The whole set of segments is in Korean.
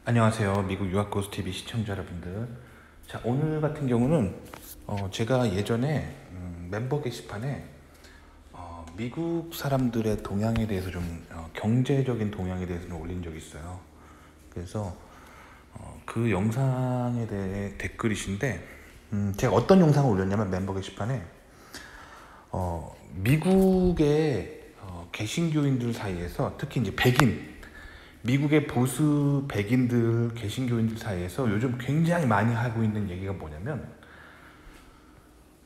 안녕하세요. 미국 유학고수TV 시청자 여러분들. 자, 오늘 같은 경우는 제가 예전에 멤버 게시판에 미국 사람들의 동향에 대해서 좀 경제적인 동향에 대해서 좀 올린 적이 있어요. 그래서 그 영상에 대해 댓글이신데 제가 어떤 영상을 올렸냐면 멤버 게시판에 미국의 개신교인들 사이에서 특히 이제 미국의 보수 백인들 개신교인들 사이에서 요즘 굉장히 많이 하고 있는 얘기가 뭐냐면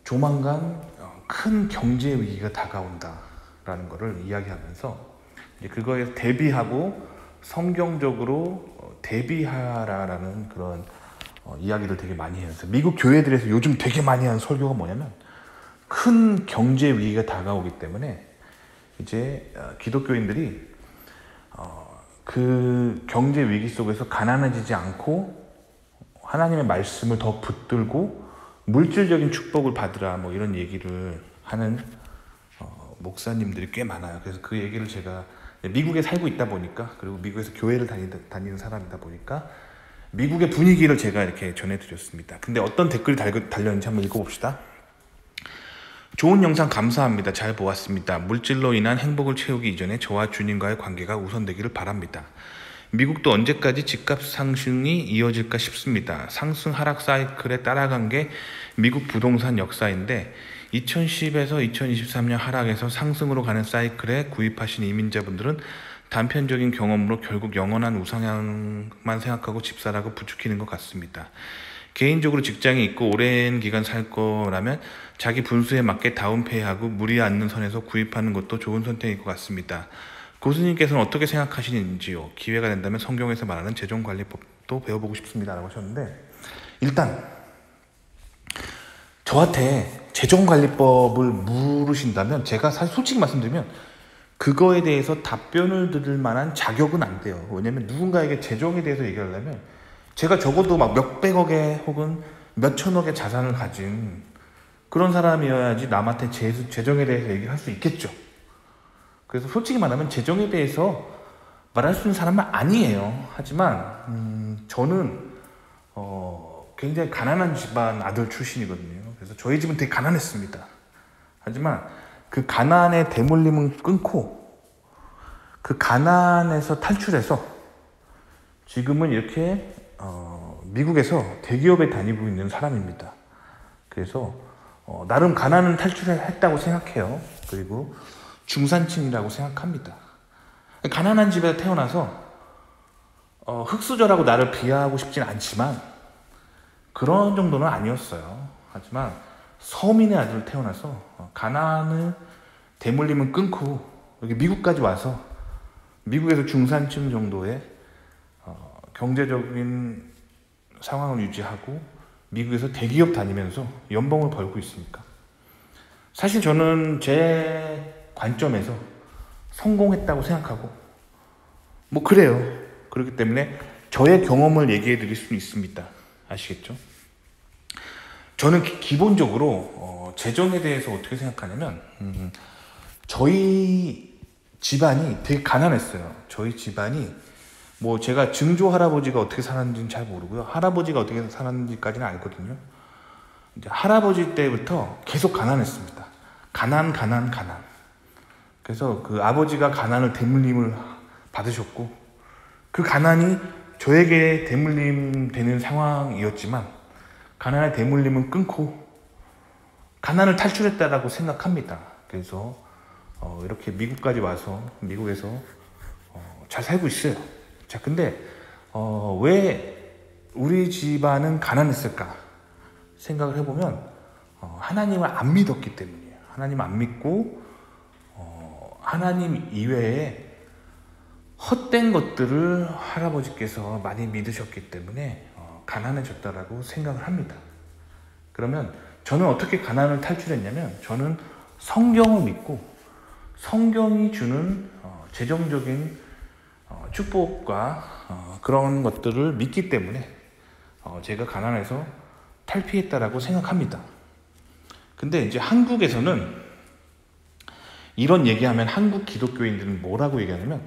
조만간 큰 경제 위기가 다가온다라는 것을 이야기하면서 이제 그거에 대비하고 성경적으로 대비하라라는 그런 이야기를 되게 많이 해요. 미국 교회들에서 요즘 되게 많이 하는 설교가 뭐냐면 큰 경제 위기가 다가오기 때문에 이제 기독교인들이 그 경제 위기 속에서 가난해지지 않고 하나님의 말씀을 더 붙들고 물질적인 축복을 받으라 뭐 이런 얘기를 하는 목사님들이 꽤 많아요. 그래서 그 얘기를 제가 미국에 살고 있다 보니까 그리고 미국에서 교회를 다니는 사람이다 보니까 미국의 분위기를 제가 이렇게 전해드렸습니다. 근데 어떤 댓글이 달렸는지 한번 읽어봅시다. 좋은 영상 감사합니다. 잘 보았습니다. 물질로 인한 행복을 채우기 이전에 저와 주님과의 관계가 우선되기를 바랍니다. 미국도 언제까지 집값 상승이 이어질까 싶습니다. 상승 하락 사이클에 따라간 게 미국 부동산 역사인데 2010에서 2023년 하락에서 상승으로 가는 사이클에 구입하신 이민자분들은 단편적인 경험으로 결국 영원한 우상향만 생각하고 집사라고 부추기는 것 같습니다. 개인적으로 직장이 있고 오랜 기간 살 거라면 자기 분수에 맞게 다운페이하고 무리 않는 선에서 구입하는 것도 좋은 선택일 것 같습니다. 교수님께서는 어떻게 생각하시는지요? 기회가 된다면 성경에서 말하는 재정관리법도 배워보고 싶습니다 라고 하셨는데, 일단 저한테 재정관리법을 물으신다면 제가 사실 솔직히 말씀드리면 그거에 대해서 답변을 드릴 만한 자격은 안 돼요. 왜냐면 누군가에게 재정에 대해서 얘기하려면 제가 적어도 막 몇백억의 혹은 몇천억의 자산을 가진 그런 사람이어야지 남한테 재정에 대해서 얘기를 할 수 있겠죠. 그래서 솔직히 말하면 재정에 대해서 말할 수 있는 사람은 아니에요. 하지만 저는 굉장히 가난한 집안 아들 출신이거든요. 그래서 저희 집은 되게 가난했습니다. 하지만 그 가난의 대물림은 끊고 그 가난에서 탈출해서 지금은 이렇게 미국에서 대기업에 다니고 있는 사람입니다. 그래서 나름 가난은 탈출했다고 생각해요. 그리고 중산층이라고 생각합니다. 가난한 집에 태어나서 흙수저라고 나를 비하하고 싶진 않지만 그런 정도는 아니었어요. 하지만 서민의 아들을 태어나서 가난을 대물림은 끊고 여기 미국까지 와서 미국에서 중산층 정도의 경제적인 상황을 유지하고 미국에서 대기업 다니면서 연봉을 벌고 있으니까 사실 저는 제 관점에서 성공했다고 생각하고 뭐 그래요. 그렇기 때문에 저의 경험을 얘기해 드릴 수 있습니다. 아시겠죠? 저는 기본적으로 재정에 대해서 어떻게 생각하냐면 저희 집안이 되게 가난했어요. 저희 집안이 뭐 제가 증조 할아버지가 어떻게 살았는지는 잘 모르고요. 할아버지가 어떻게 살았는지까지는 알거든요. 이제 할아버지 때부터 계속 가난했습니다. 가난. 그래서 그 아버지가 가난을 대물림을 받으셨고 그 가난이 저에게 대물림 되는 상황이었지만 가난의 대물림은 끊고 가난을 탈출했다라고 생각합니다. 그래서 이렇게 미국까지 와서 미국에서 잘 살고 있어요. 자, 근데 왜 우리 집안은 가난했을까 생각을 해보면 하나님을 안 믿었기 때문이에요. 하나님 안 믿고 하나님 이외에 헛된 것들을 할아버지께서 많이 믿으셨기 때문에 가난해졌다라고 생각을 합니다. 그러면 저는 어떻게 가난을 탈출했냐면 저는 성경을 믿고 성경이 주는 재정적인 축복과 그런 것들을 믿기 때문에 제가 가난해서 탈피했다라고 생각합니다. 근데 이제 한국에서는 이런 얘기하면 한국 기독교인들은 뭐라고 얘기하냐면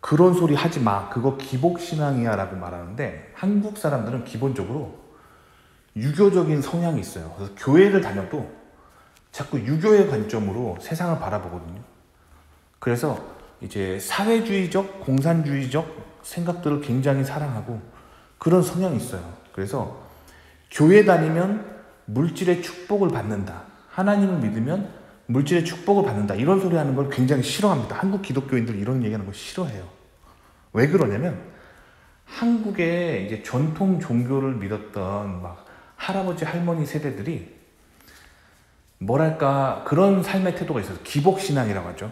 그런 소리 하지 마. 그거 기복신앙이야 라고 말하는데, 한국 사람들은 기본적으로 유교적인 성향이 있어요. 그래서 교회를 다녀도 자꾸 유교의 관점으로 세상을 바라보거든요. 그래서 이제 사회주의적, 공산주의적 생각들을 굉장히 사랑하고 그런 성향이 있어요. 그래서 교회 다니면 물질의 축복을 받는다. 하나님을 믿으면 물질의 축복을 받는다. 이런 소리 하는 걸 굉장히 싫어합니다. 한국 기독교인들 이런 얘기하는 걸 싫어해요. 왜 그러냐면 한국의 이제 전통 종교를 믿었던 막 할아버지 할머니 세대들이 뭐랄까 그런 삶의 태도가 있어요. 기복신앙이라고 하죠.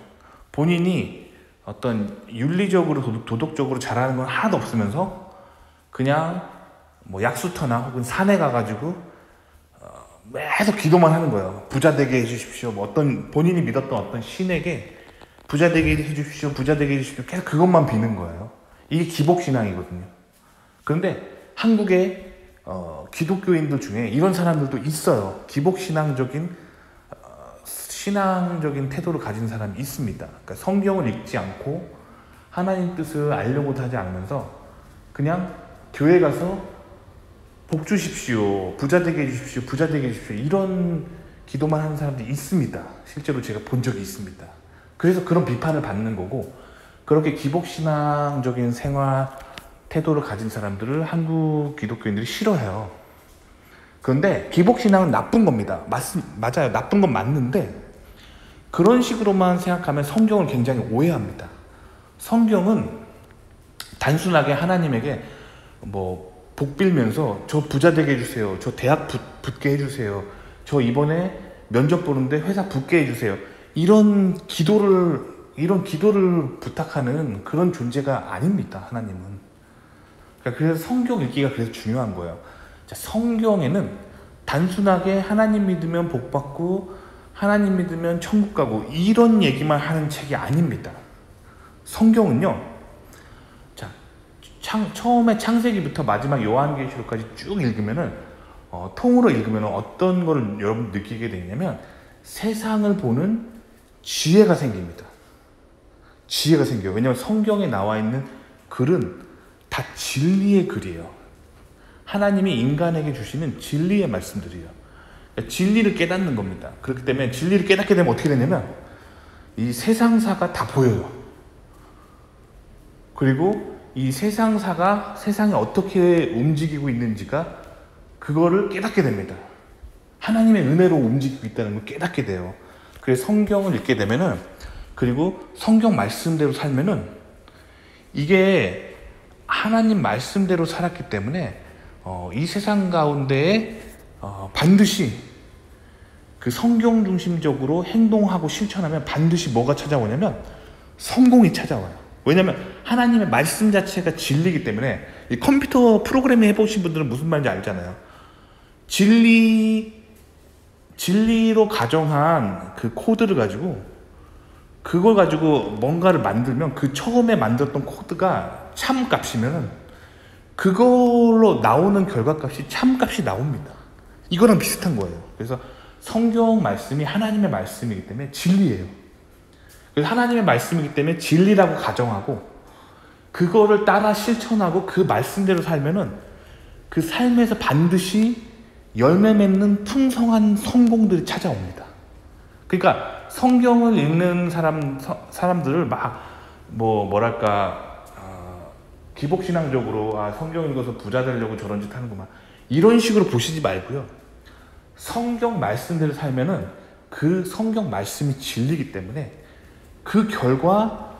본인이 어떤 윤리적으로 도덕적으로 잘하는 건 하나도 없으면서 그냥 뭐 약수터나 혹은 산에 가가지고 계속 기도만 하는 거예요. 부자 되게 해주십시오. 뭐 어떤 본인이 믿었던 어떤 신에게 부자 되게 해주십시오. 부자 되게 해주십시오. 계속 그것만 비는 거예요. 이게 기복신앙이거든요. 그런데 한국의 기독교인들 중에 이런 사람들도 있어요. 기복신앙적인 신앙적인 태도를 가진 사람이 있습니다. 그러니까 성경을 읽지 않고 하나님 뜻을 알려고 하지 않으면서 그냥 교회 가서 복 주십시오, 부자 되게 해주십시오, 부자 되게 해주십시오 이런 기도만 하는 사람들이 있습니다. 실제로 제가 본 적이 있습니다. 그래서 그런 비판을 받는 거고, 그렇게 기복신앙적인 생활 태도를 가진 사람들을 한국 기독교인들이 싫어해요. 그런데 기복신앙은 나쁜 겁니다. 맞아요. 나쁜 건 맞는데 그런 식으로만 생각하면 성경을 굉장히 오해합니다. 성경은 단순하게 하나님에게 뭐 복 빌면서 저 부자 되게 해주세요, 저 대학 붙게 해주세요, 저 이번에 면접 보는데 회사 붙게 해주세요, 이런 기도를 부탁하는 그런 존재가 아닙니다. 하나님은. 그래서 성경 읽기가 그래서 중요한 거예요. 자, 성경에는 단순하게 하나님 믿으면 복 받고 하나님 믿으면 천국 가고 이런 얘기만 하는 책이 아닙니다. 성경은요, 자, 처음에 창세기부터 마지막 요한계시록까지 쭉 읽으면은 통으로 읽으면 어떤 걸 여러분 느끼게 되냐면 세상을 보는 지혜가 생깁니다. 지혜가 생겨요. 왜냐하면 성경에 나와 있는 글은 다 진리의 글이에요. 하나님이 인간에게 주시는 진리의 말씀들이에요. 진리를 깨닫는 겁니다. 그렇기 때문에 진리를 깨닫게 되면 어떻게 되냐면 이 세상사가 다 보여요. 그리고 이 세상사가 세상이 어떻게 움직이고 있는지가 그거를 깨닫게 됩니다. 하나님의 은혜로 움직이고 있다는 걸 깨닫게 돼요. 그래서 성경을 읽게 되면은, 그리고 성경 말씀대로 살면은 이게 하나님 말씀대로 살았기 때문에 이 세상 가운데에 반드시 그 성경 중심적으로 행동하고 실천하면 반드시 뭐가 찾아오냐면 성공이 찾아와요. 왜냐하면 하나님의 말씀 자체가 진리이기 때문에, 이 컴퓨터 프로그래밍 해보신 분들은 무슨 말인지 알잖아요. 진리로 가정한 그 코드를 가지고 그걸 가지고 뭔가를 만들면 그 처음에 만들었던 코드가 참값이면 그걸로 나오는 결과값이 참값이 나옵니다. 이거랑 비슷한 거예요. 그래서 성경 말씀이 하나님의 말씀이기 때문에 진리예요. 그래서 하나님의 말씀이기 때문에 진리라고 가정하고 그거를 따라 실천하고 그 말씀대로 살면은 그 삶에서 반드시 열매 맺는 풍성한 성공들이 찾아옵니다. 그러니까 성경을 읽는 사람들을 막 기복신앙적으로 성경 읽어서 부자 되려고 저런 짓 하는구만 이런 식으로 보시지 말고요. 성경 말씀대로 살면은 그 성경 말씀이 진리이기 때문에 그 결과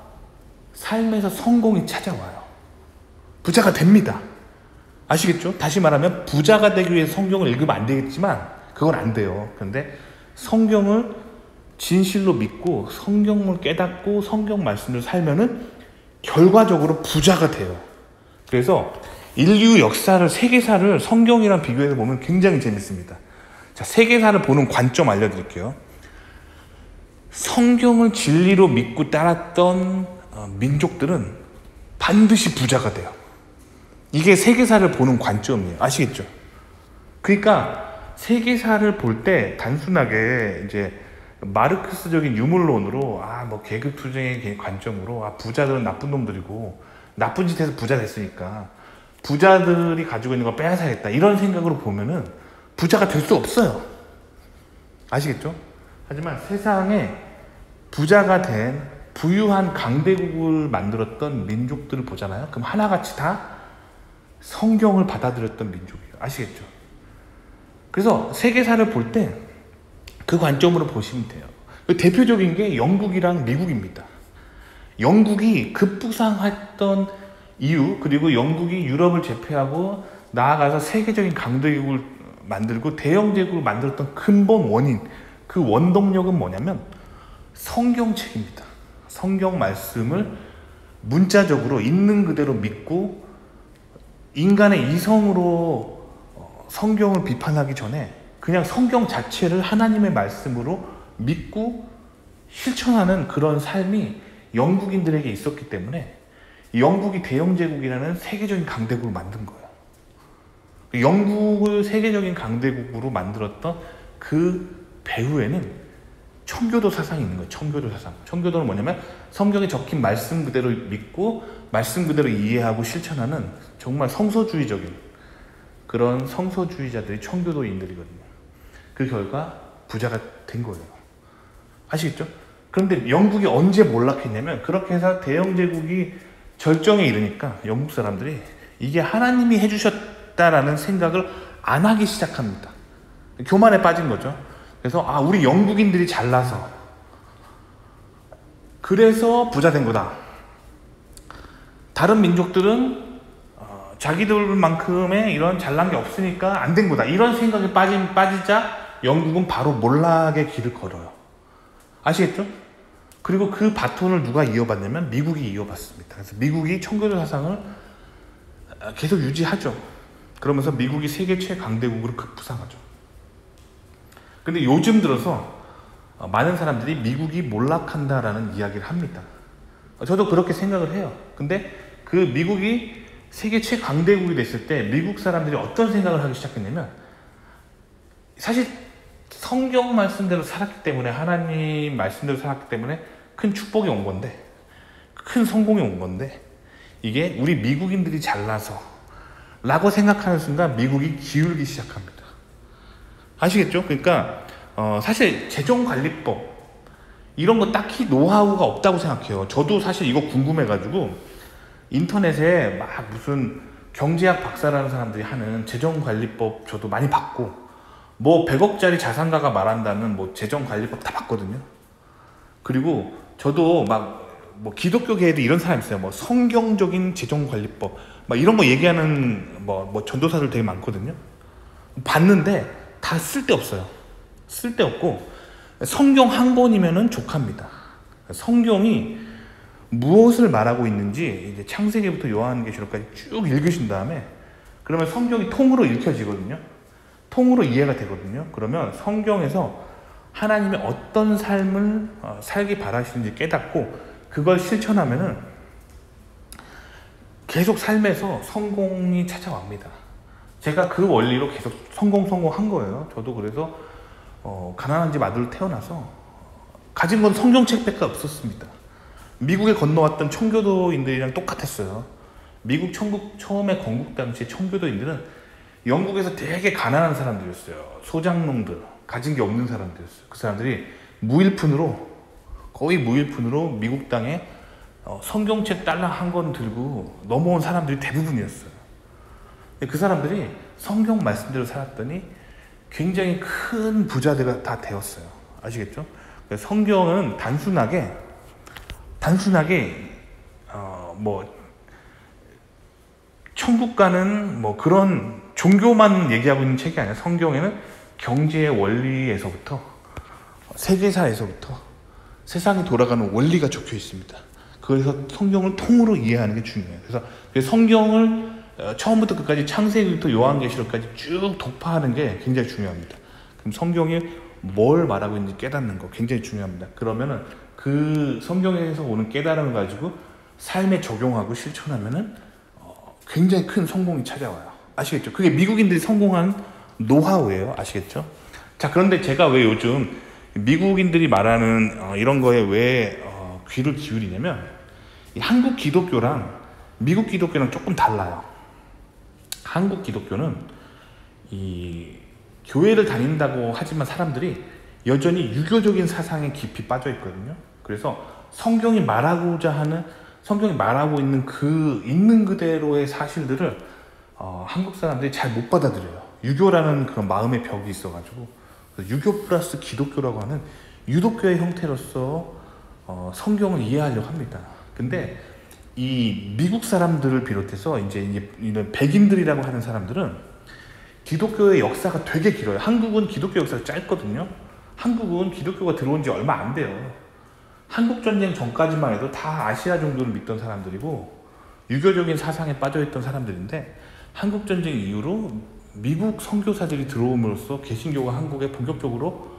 삶에서 성공이 찾아와요. 부자가 됩니다. 아시겠죠? 다시 말하면 부자가 되기 위해 성경을 읽으면 안 되겠지만 그건 안 돼요. 그런데 성경을 진실로 믿고 성경을 깨닫고 성경 말씀을 살면은 결과적으로 부자가 돼요. 그래서 인류 역사를, 세계사를 성경이랑 비교해서 보면 굉장히 재밌습니다. 자, 세계사를 보는 관점 알려드릴게요. 성경을 진리로 믿고 따랐던 민족들은 반드시 부자가 돼요. 이게 세계사를 보는 관점이에요. 아시겠죠? 그러니까 세계사를 볼 때 단순하게 이제 마르크스적인 유물론으로 뭐 계급 투쟁의 관점으로 부자들은 나쁜 놈들이고 나쁜 짓해서 부자 됐으니까 부자들이 가지고 있는 거 빼앗아야겠다 이런 생각으로 보면은 부자가 될 수 없어요. 아시겠죠? 하지만 세상에 부자가 된 부유한 강대국을 만들었던 민족들을 보잖아요. 그럼 하나같이 다 성경을 받아들였던 민족이에요. 아시겠죠? 그래서 세계사를 볼 때 그 관점으로 보시면 돼요. 대표적인 게 영국이랑 미국입니다. 영국이 급부상했던 이유, 그리고 영국이 유럽을 제패하고 나아가서 세계적인 강대국을 만들고 대영제국을 만들었던 근본 원인, 그 원동력은 뭐냐면 성경책입니다. 성경 말씀을 문자적으로 있는 그대로 믿고 인간의 이성으로 성경을 비판하기 전에 그냥 성경 자체를 하나님의 말씀으로 믿고 실천하는 그런 삶이 영국인들에게 있었기 때문에 영국이 대영제국이라는 세계적인 강대국을 만든 거예요. 영국을 세계적인 강대국으로 만들었던 그 배후에는 청교도 사상이 있는 거예요. 청교도 사상. 청교도는 뭐냐면 성경에 적힌 말씀 그대로 믿고 말씀 그대로 이해하고 실천하는 정말 성서주의적인 그런 성서주의자들이 청교도인들이거든요. 그 결과 부자가 된 거예요. 아시겠죠? 그런데 영국이 언제 몰락했냐면 그렇게 해서 대영제국이 절정에 이르니까 영국 사람들이 이게 하나님이 해주셨다라는 생각을 안 하기 시작합니다. 교만에 빠진 거죠. 그래서 우리 영국인들이 잘나서 그래서 부자 된 거다. 다른 민족들은 자기들만큼의 이런 잘난 게 없으니까 안 된 거다. 이런 생각에 빠지자 영국은 바로 몰락의 길을 걸어요. 아시겠죠? 그리고 그 바톤을 누가 이어받냐면 미국이 이어받습니다. 그래서 미국이 청교도 사상을 계속 유지하죠. 그러면서 미국이 세계 최강대국으로 급부상하죠. 근데 요즘 들어서 많은 사람들이 미국이 몰락한다라는 이야기를 합니다. 저도 그렇게 생각을 해요. 근데 그 미국이 세계 최강대국이 됐을 때 미국 사람들이 어떤 생각을 하기 시작했냐면 사실 성경 말씀대로 살았기 때문에 하나님 말씀대로 살았기 때문에 큰 축복이 온 건데 큰 성공이 온 건데 이게 우리 미국인들이 잘나서 라고 생각하는 순간 미국이 기울기 시작합니다. 아시겠죠? 그러니까 사실 재정관리법 이런 거 딱히 노하우가 없다고 생각해요. 저도 사실 이거 궁금해가지고 인터넷에 막 무슨 경제학 박사라는 사람들이 하는 재정관리법 저도 많이 봤고 뭐 100억짜리 자산가가 말한다는 뭐 재정관리법 다 봤거든요. 그리고 저도 막 뭐 기독교계에도 이런 사람 있어요. 뭐 성경적인 재정관리법 막 이런 거 얘기하는 뭐 전도사들 되게 많거든요. 봤는데 다 쓸데없어요. 쓸데없고 성경 한 권이면은 족합니다. 성경이 무엇을 말하고 있는지 이제 창세기부터 요한계시록까지 쭉 읽으신 다음에 그러면 성경이 통으로 읽혀지거든요. 통으로 이해가 되거든요. 그러면 성경에서 하나님의 어떤 삶을 살기 바라시는지 깨닫고 그걸 실천하면은 계속 삶에서 성공이 찾아옵니다. 제가 그 원리로 계속 성공한 거예요. 저도 그래서 가난한 집 아들로 태어나서 가진 건 성경책밖에 없었습니다. 미국에 건너왔던 청교도인들이랑 똑같았어요. 미국 처음에 건국 당시에 청교도인들은 영국에서 되게 가난한 사람들이었어요. 소장농들, 가진 게 없는 사람들이었어요. 그 사람들이 거의 무일푼으로 미국 땅에 성경책 달러 한 권 들고 넘어온 사람들이 대부분이었어요. 그 사람들이 성경 말씀대로 살았더니 굉장히 큰 부자들이 다 되었어요. 아시겠죠? 성경은 단순하게 뭐 천국 가는 뭐 그런 종교만 얘기하고 있는 책이 아니라 성경에는 경제의 원리에서부터 세계사에서부터 세상이 돌아가는 원리가 적혀 있습니다. 그래서 성경을 통으로 이해하는 게 중요해요. 그래서 성경을 처음부터 끝까지 창세기부터 요한계시록까지 쭉 독파하는 게 굉장히 중요합니다. 그럼 성경이 뭘 말하고 있는지 깨닫는 거 굉장히 중요합니다. 그러면은 그 성경에서 오는 깨달음을 가지고 삶에 적용하고 실천하면은 굉장히 큰 성공이 찾아와요. 아시겠죠? 그게 미국인들이 성공한 노하우예요. 아시겠죠? 자, 그런데 제가 왜 요즘 미국인들이 말하는 이런 거에 왜 귀를 기울이냐면, 이 한국 기독교랑 미국 기독교랑 조금 달라요. 한국 기독교는 이 교회를 다닌다고 하지만 사람들이 여전히 유교적인 사상에 깊이 빠져 있거든요. 그래서 성경이 말하고 있는 그 있는 그대로의 사실들을 한국 사람들이 잘 못 받아들여요. 유교라는 그런 마음의 벽이 있어가지고, 유교 플러스 기독교라고 하는 유독교의 형태로서 성경을 이해하려고 합니다. 근데 이 미국 사람들을 비롯해서 이제 이런 백인들이라고 하는 사람들은 기독교의 역사가 되게 길어요. 한국은 기독교 역사가 짧거든요. 한국은 기독교가 들어온 지 얼마 안 돼요. 한국전쟁 전까지만 해도 다 아시아 종교를 믿던 사람들이고 유교적인 사상에 빠져있던 사람들인데, 한국전쟁 이후로 미국 선교사들이 들어옴으로써 개신교가 한국에 본격적으로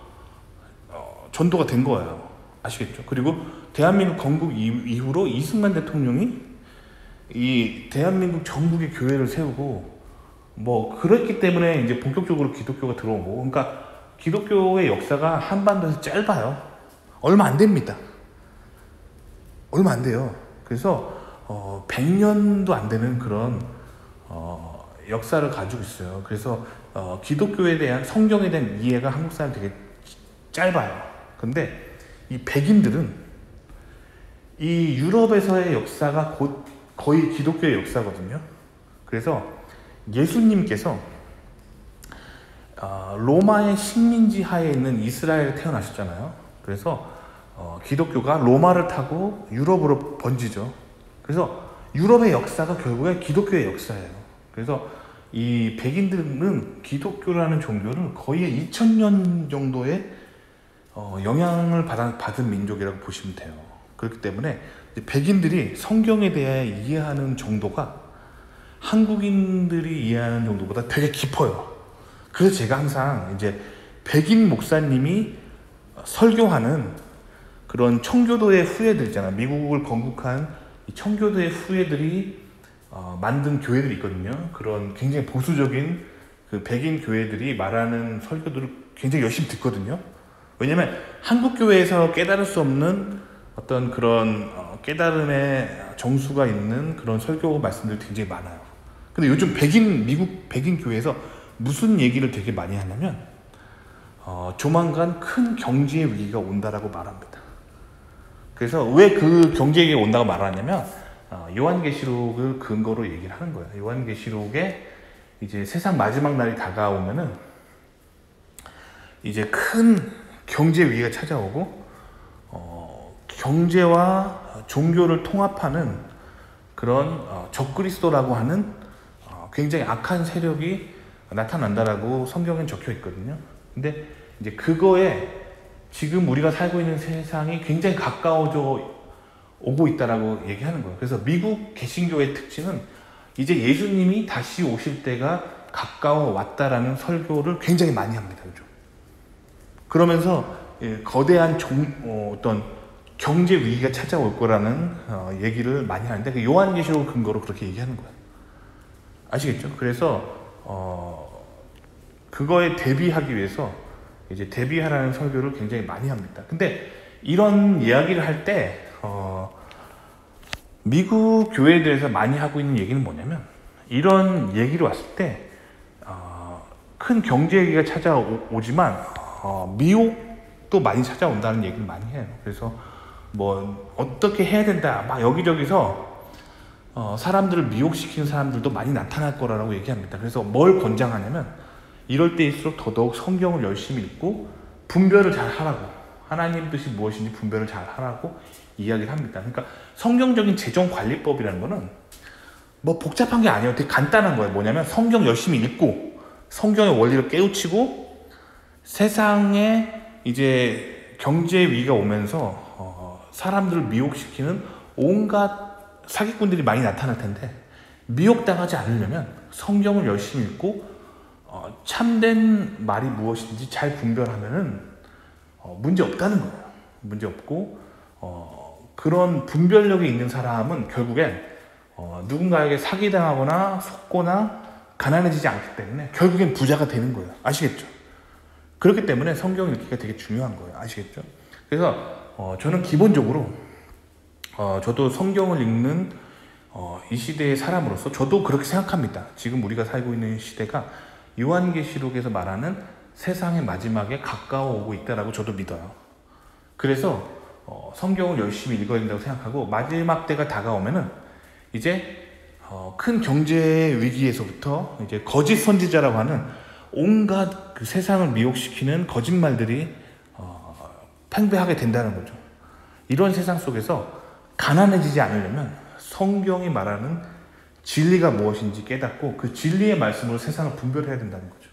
전도가 된 거예요. 아시겠죠? 그리고 대한민국 건국 이후로 이승만 대통령이 이 대한민국 전국의 교회를 세우고 뭐 그랬기 때문에 이제 본격적으로 기독교가 들어온 거고, 그러니까 기독교의 역사가 한반도에서 짧아요. 얼마 안 됩니다. 얼마 안 돼요. 그래서 100년도 안 되는 그런 역사를 가지고 있어요. 그래서 기독교에 대한, 성경에 대한 이해가 한국 사람 되게 짧아요. 근데 이 백인들은 이 유럽에서의 역사가 곧 거의 기독교의 역사거든요. 그래서 예수님께서 로마의 식민지 하에 있는 이스라엘에 태어나셨잖아요. 그래서 기독교가 로마를 타고 유럽으로 번지죠. 그래서 유럽의 역사가 결국에 기독교의 역사예요. 그래서 이 백인들은 기독교라는 종교를 거의 2000년 정도의 영향을 받은 민족이라고 보시면 돼요. 그렇기 때문에 백인들이 성경에 대해 이해하는 정도가 한국인들이 이해하는 정도보다 되게 깊어요. 그래서 제가 항상 이제 백인 목사님이 설교하는 그런 청교도의 후예들 있잖아요. 미국을 건국한 이 청교도의 후예들이 만든 교회들이 있거든요. 그런 굉장히 보수적인 그 백인 교회들이 말하는 설교들을 굉장히 열심히 듣거든요. 왜냐면 한국 교회에서 깨달을 수 없는 어떤 그런 깨달음의 정수가 있는 그런 설교 말씀들이 굉장히 많아요. 근데 요즘 미국 백인 교회에서 무슨 얘기를 되게 많이 하냐면 조만간 큰 경제 위기가 온다라고 말합니다. 그래서 왜 그 경제 위기가 온다고 말하냐면 요한계시록을 근거로 얘기를 하는 거예요. 요한계시록에 이제 세상 마지막 날이 다가오면은 이제 큰 경제 위기가 찾아오고 경제와 종교를 통합하는 그런 적그리스도라고 하는 굉장히 악한 세력이 나타난다라고 성경엔 적혀 있거든요. 근데 이제 그거에 지금 우리가 살고 있는 세상이 굉장히 가까워져 오고 있다라고 얘기하는 거예요. 그래서 미국 개신교의 특징은 이제 예수님이 다시 오실 때가 가까워 왔다라는 설교를 굉장히 많이 합니다. 요즘. 그러면서 거대한 어떤 경제 위기가 찾아올 거라는 얘기를 많이 하는데, 그 요한계시록 근거로 그렇게 얘기하는 거예요. 아시겠죠? 그래서 그거에 대비하기 위해서 이제 대비하라는 설교를 굉장히 많이 합니다. 근데 이런 이야기를 할 때 미국 교회들에서 많이 하고 있는 얘기는 뭐냐면, 이런 얘기를 왔을 때 큰 경제 위기가 찾아오지만 미혹도 많이 찾아온다는 얘기를 많이 해요. 그래서 뭐 어떻게 해야 된다 막 여기저기서 사람들을 미혹시키는 사람들도 많이 나타날 거라고 얘기합니다. 그래서 뭘 권장하냐면, 이럴 때일수록 더더욱 성경을 열심히 읽고 분별을 잘 하라고, 하나님 뜻이 무엇인지 분별을 잘 하라고 이야기를 합니다. 그러니까 성경적인 재정관리법이라는 거는 뭐 복잡한 게 아니에요. 되게 간단한 거예요. 뭐냐면 성경 열심히 읽고 성경의 원리를 깨우치고, 세상에 이제 경제 위기가 오면서 사람들을 미혹시키는 온갖 사기꾼들이 많이 나타날 텐데, 미혹당하지 않으려면 성경을 열심히 읽고 참된 말이 무엇인지 잘 분별하면은 문제 없다는 거예요. 문제 없고 그런 분별력이 있는 사람은 결국엔 누군가에게 사기당하거나 속거나 가난해지지 않기 때문에 결국엔 부자가 되는 거예요. 아시겠죠? 그렇기 때문에 성경 읽기가 되게 중요한 거예요. 아시겠죠? 그래서 저는 기본적으로 저도 성경을 읽는 이 시대의 사람으로서 저도 그렇게 생각합니다. 지금 우리가 살고 있는 시대가 요한계시록에서 말하는 세상의 마지막에 가까워 오고 있다라고 저도 믿어요. 그래서 성경을 열심히 읽어야 된다고 생각하고, 마지막 때가 다가오면은 이제 큰 경제 위기에서부터 이제 거짓 선지자라고 하는 온갖 그 세상을 미혹시키는 거짓말들이 팽배하게 된다는 거죠. 이런 세상 속에서 가난해지지 않으려면 성경이 말하는 진리가 무엇인지 깨닫고 그 진리의 말씀으로 세상을 분별해야 된다는 거죠.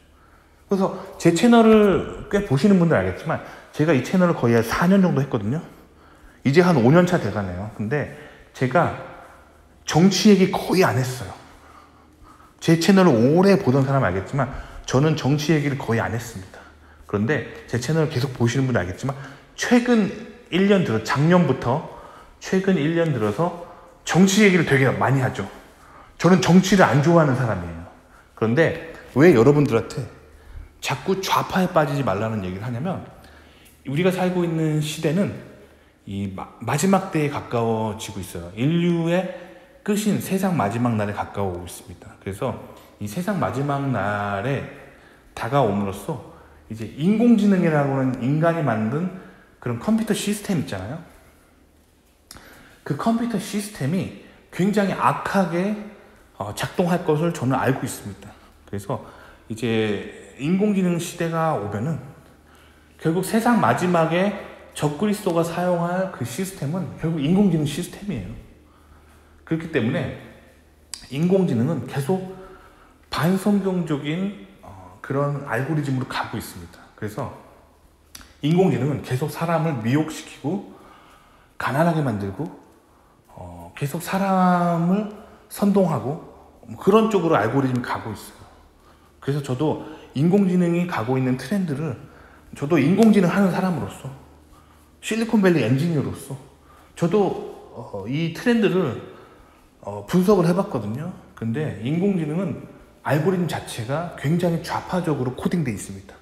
그래서 제 채널을 꽤 보시는 분들 알겠지만 제가 이 채널을 거의 한 4년 정도 했거든요. 이제 한 5년 차 돼가네요. 근데 제가 정치 얘기 거의 안 했어요. 제 채널을 오래 보던 사람 알겠지만 저는 정치 얘기를 거의 안 했습니다. 그런데 제 채널을 계속 보시는 분들 알겠지만 최근 1년 들어, 작년부터 최근 1년 들어서 정치 얘기를 되게 많이 하죠. 저는 정치를 안 좋아하는 사람이에요. 그런데 왜 여러분들한테 자꾸 좌파에 빠지지 말라는 얘기를 하냐면, 우리가 살고 있는 시대는 이 마지막 때에 가까워지고 있어요. 인류의 끝인 세상 마지막 날에 가까워오고 있습니다. 그래서 이 세상 마지막 날에 다가옴으로써 이제 인공지능이라고 하는 인간이 만든 그런 컴퓨터 시스템 있잖아요. 그 컴퓨터 시스템이 굉장히 악하게 작동할 것을 저는 알고 있습니다. 그래서 이제 인공지능 시대가 오면은 결국 세상 마지막에 적그리스도가 사용할 그 시스템은 결국 인공지능 시스템이에요. 그렇기 때문에 인공지능은 계속 반성경적인 그런 알고리즘으로 가고 있습니다. 그래서 인공지능은 계속 사람을 미혹시키고 가난하게 만들고 계속 사람을 선동하고 그런 쪽으로 알고리즘이 가고 있어요. 그래서 저도 인공지능이 가고 있는 트렌드를, 저도 인공지능 하는 사람으로서, 실리콘밸리 엔지니어로서 저도 이 트렌드를 분석을 해봤거든요. 근데 인공지능은 알고리즘 자체가 굉장히 좌파적으로 코딩되어 있습니다.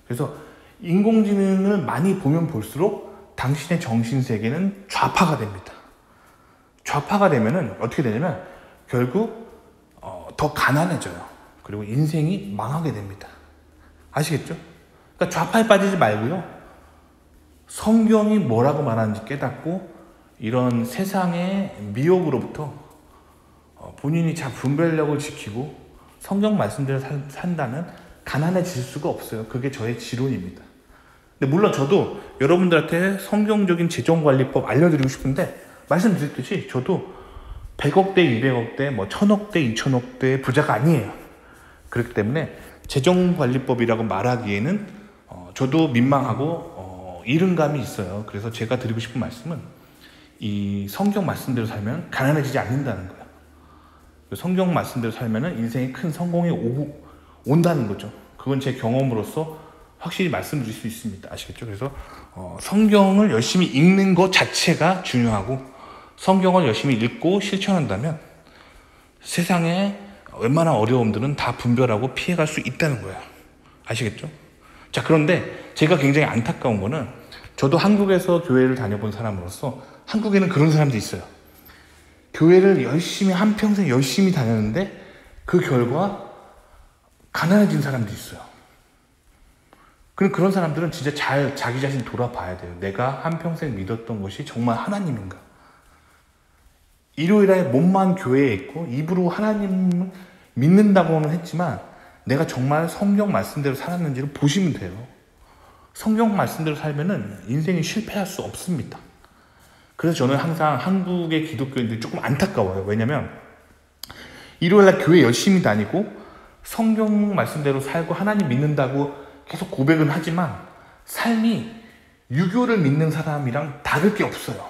그래서 인공지능을 많이 보면 볼수록 당신의 정신세계는 좌파가 됩니다. 좌파가 되면은 어떻게 되냐면 결국 더 가난해져요. 그리고 인생이 망하게 됩니다. 아시겠죠? 그러니까 좌파에 빠지지 말고요, 성경이 뭐라고 말하는지 깨닫고 이런 세상의 미혹으로부터 본인이 잘 분별력을 지키고 성경 말씀대로 산다면 가난해질 수가 없어요. 그게 저의 지론입니다. 근데 물론 저도 여러분들한테 성경적인 재정관리법 알려드리고 싶은데, 말씀드렸듯이 저도 100억대, 200억대, 뭐 1000억대, 2000억대 부자가 아니에요. 그렇기 때문에 재정관리법이라고 말하기에는 저도 민망하고 잃은 감이 있어요. 그래서 제가 드리고 싶은 말씀은 이 성경 말씀대로 살면 가난해지지 않는다는 거예요. 성경 말씀대로 살면 인생에 큰 성공이 온다는 거죠. 그건 제 경험으로서 확실히 말씀드릴 수 있습니다. 아시겠죠? 그래서 성경을 열심히 읽는 것 자체가 중요하고, 성경을 열심히 읽고 실천한다면 세상에 웬만한 어려움들은 다 분별하고 피해갈 수 있다는 거예요. 아시겠죠? 자, 그런데 제가 굉장히 안타까운 거는, 저도 한국에서 교회를 다녀본 사람으로서 한국에는 그런 사람들이 있어요. 교회를 열심히, 한평생 열심히 다녔는데 그 결과 가난해진 사람들이 있어요. 그런 사람들은 진짜 잘 자기 자신 돌아봐야 돼요. 내가 한평생 믿었던 것이 정말 하나님인가? 일요일에 몸만 교회에 있고 입으로 하나님을 믿는다고는 했지만 내가 정말 성경 말씀대로 살았는지를 보시면 돼요. 성경 말씀대로 살면은 인생이 실패할 수 없습니다. 그래서 저는 항상 한국의 기독교인들이 조금 안타까워요. 왜냐면 일요일날 교회 열심히 다니고 성경 말씀대로 살고 하나님 믿는다고 계속 고백은 하지만 삶이 유교를 믿는 사람이랑 다를 게 없어요.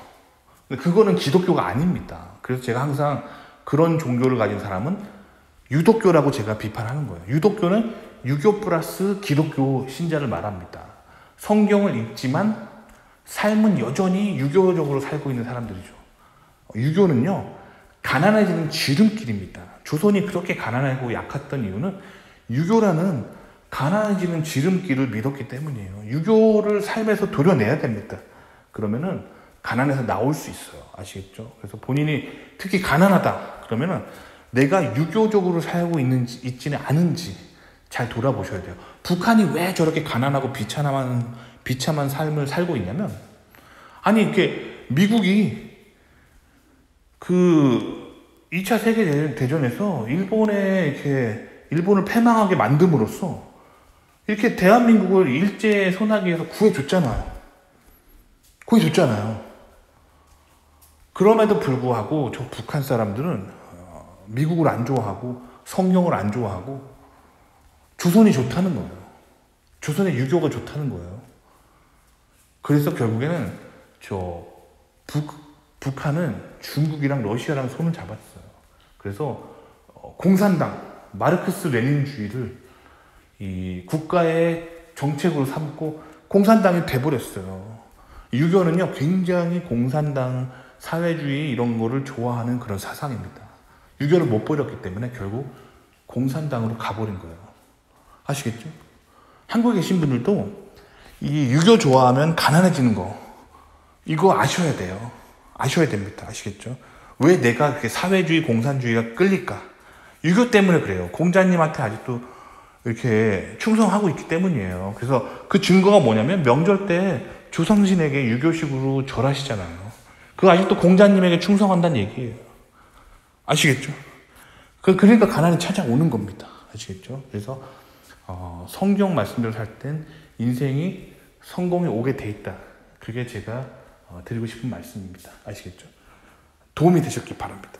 근데 그거는 기독교가 아닙니다. 그래서 제가 항상 그런 종교를 가진 사람은 유독교라고 제가 비판하는 거예요. 유독교는 유교 플러스 기독교 신자를 말합니다. 성경을 읽지만 삶은 여전히 유교적으로 살고 있는 사람들이죠. 유교는요, 가난해지는 지름길입니다. 조선이 그렇게 가난하고 약했던 이유는 유교라는 가난해지는 지름길을 믿었기 때문이에요. 유교를 삶에서 도려내야 됩니다. 그러면은 가난에서 나올 수 있어요. 아시겠죠? 그래서 본인이 특히 가난하다 그러면은 내가 유교적으로 살고 있지는 않은지 잘 돌아보셔야 돼요. 북한이 왜 저렇게 가난하고 비참한 삶을 살고 있냐면, 아니 이렇게 미국이 그 2차 세계대전에서 일본을 패망하게 만듦으로써 이렇게 대한민국을 일제 소나기에서 구해줬잖아요. 그럼에도 불구하고 저 북한 사람들은 미국을 안 좋아하고 성경을 안 좋아하고 조선이 좋다는 거예요. 조선의 유교가 좋다는 거예요. 그래서 결국에는 북한은 중국이랑 러시아랑 손을 잡았어요. 그래서 공산당, 마르크스 레닌주의를 이 국가의 정책으로 삼고 공산당이 돼버렸어요. 유교는요, 굉장히 공산당, 사회주의 이런 거를 좋아하는 그런 사상입니다. 유교를 못 버렸기 때문에 결국 공산당으로 가버린 거예요. 아시겠죠? 한국에 계신 분들도 이 유교 좋아하면 가난해지는 거, 이거 아셔야 돼요. 아셔야 됩니다. 아시겠죠? 왜 내가 그렇게 사회주의, 공산주의가 끌릴까? 유교 때문에 그래요. 공자님한테 아직도 이렇게 충성하고 있기 때문이에요. 그래서 그 증거가 뭐냐면 명절 때 조상신에게 유교식으로 절하시잖아요. 그거 아직도 공자님에게 충성한다는 얘기예요. 아시겠죠? 그러니까 가난이 찾아오는 겁니다. 아시겠죠? 그래서 성경 말씀대로 살 땐 인생이 성공에 오게 돼 있다. 그게 제가 드리고 싶은 말씀입니다. 아시겠죠? 도움이 되셨길 바랍니다.